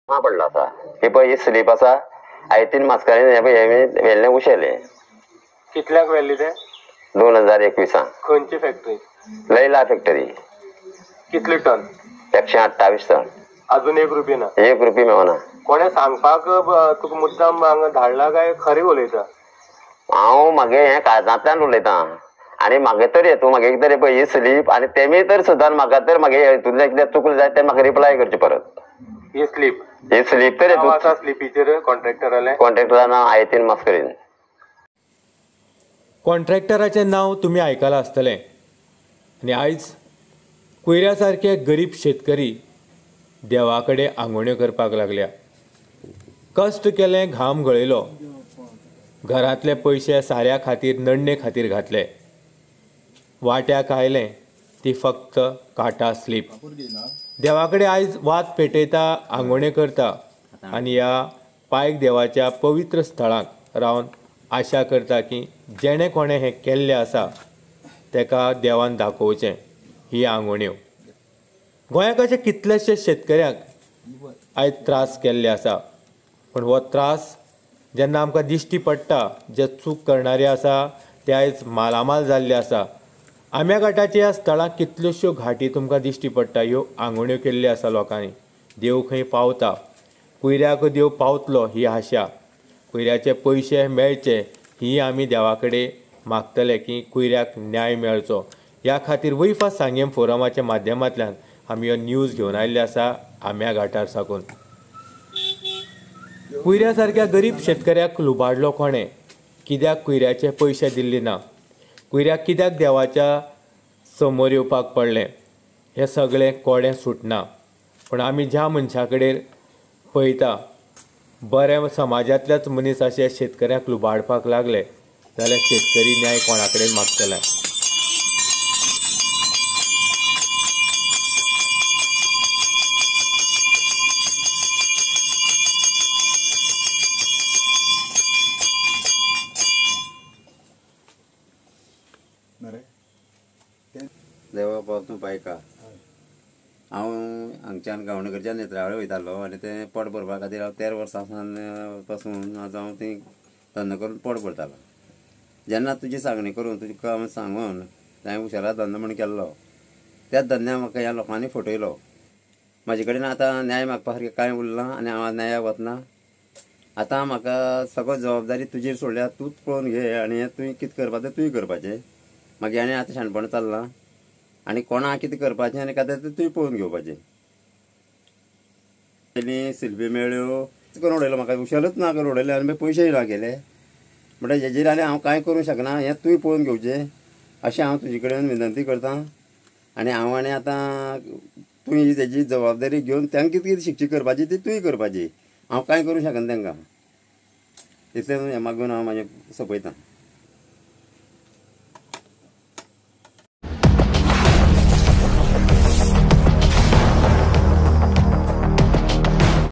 पडला आसा ही पळय ही स्लीप आसा आयतीन मास्कारीन हे पळय वेल्ले उशेले कितल्याक व्हेल्ली ते 2021 खंयची फॅक्टरी लैला फॅक्टरी कितले टन 128 टन अजून 1 रुपया ना 1 रुपया मेळना कोणे सांगपाक तुका मुद्दाम हांगा धाडला काय खरी उलयता हांव मागे हे काळजांतल्यान उलयतां आनी मागे तर हेतू मागे तरी पळय ही स्लीप आनी तेमी तर सुद्दां म्हाका तर मागे हेतूंतलें कितें चुकलें जायत तें म्हाका रिप्लाय करचें परत ही स्लीप तर आसा स्लिपीचेर कॉन्ट्रॅक्टराले कॉन्ट्रॅक्टरान आयतीन मास्करीन कॉन्ट्रॅक्टराचें नांव तुमी आयकलां आसतलें आनी आयज कोयऱ्या सारके गरीब शेतकरी देवा कडेन आंगवण्यो करपाक लागल्या कश्ट केलें घाम गळयलो घरांतले पयशे साऱ्या खातीर नडणे खातीर घातले वाट्याक आयलें ती फक्त काटा स्लीप देवा कडेन आयज वात पेटयता आंगवण्यो करता आनी ह्या पायक देवाच्या पवित्र स्थळांत रावन आशा करता की जेणे कोणें हें केल्लें आसा तेका देवान दाखोवचें ही आंगवण्यो गोंयाक अशे कितलेशे शेतकऱ्यांक आयज त्रास केल्ले आसा पूण हो त्रास जेन्ना आमकां दिश्टी पडटा जे चूक करणारे आसा ते आयज मालामाल जाल्ले आसा आंब्या घाटाच्या ह्या स्थळांत कितल्योश्यो घाटी तुमकां दिश्टी पडटा ह्यो आंगवण्यो केल्ल्यो आसा लोकांनी देव खंय पावता कुयऱ्याक देव पावतलो ही आशा कुयऱ्याचे पयशे मेळचे ही आमी देवा कडेन मागतले की कुयऱ्याक न्याय मेळचो ह्या खातीर वैफा सांगेम फोरमाच्या माध्यमांतल्यान आमी हो न्यूज घेवन आयिल्ले आसा आंब्या घाटार साकून कुयऱ्या सारक्या गरीब शेतकऱ्याक लुबाडलो कोणें कित्याक कुयऱ्याचे पयशे दिल्ले ना कुयऱ्याक कित्याक देवाच्या समोर येवपाक पडलें हें सगळें कोडें सुटना पूण आमी ज्या मनशा कडेन पळयता बरे समाजांतल्याच मनीस अशे शेतकऱ्याक लुबाडपाक लागले जाल्यार शेतकरी न्याय कोणा कडेन मागतले देवा पावत बायका हांव हांगच्यान गांवणगरच्यान नेत्रावळे वयतालो आनी तें पोट भरपा खातीर हांव 13 वर्सां पासून आज हांव थंय धंदो करून पोट भरतालो जेन्ना तुजी सांगणी करून तुजी काम सांगून हांवें हुशारा धंदो म्हण केल्लो त्याच धंद्याक म्हाका ह्या लोकांनी फटयलो म्हाजे कडेन आतां न्याय मागपा सारकें कांय उरलां आनी हांव न्यायाक वतना आतां म्हाका सगळो जबाबदारी तुजेर सोडल्या तूंच पळोवन घे आनी हें तुवें कितें करपाचें तें तुवें करपाचें मागीर आनी आतां शाणपण चल्लां आनी कोणाक कितें करपाचें आनी काय तें तुवें पळोवन घेवपाचें पयलीं सिल्बी मेळ्यो करून उडयलो म्हाका उशेलूच ना करून उडयले आनी मागीर पयशेय ना गेले म्हणल्यार हेजेर आनी हांव कांय करूंक शकना हें तुवें पळोवन घेवचें अशें हांव तुजे कडेन विनंती करतां आनी हांव आनी आतां तुवें तेजी जबाबदारी घेवन तांकां कितें कितें शिक्षा करपाची ती तुवें करपाची हांव कांय करूंक शकना तांकां इतलें हें मागून हांव म्हाजें सोंपयतां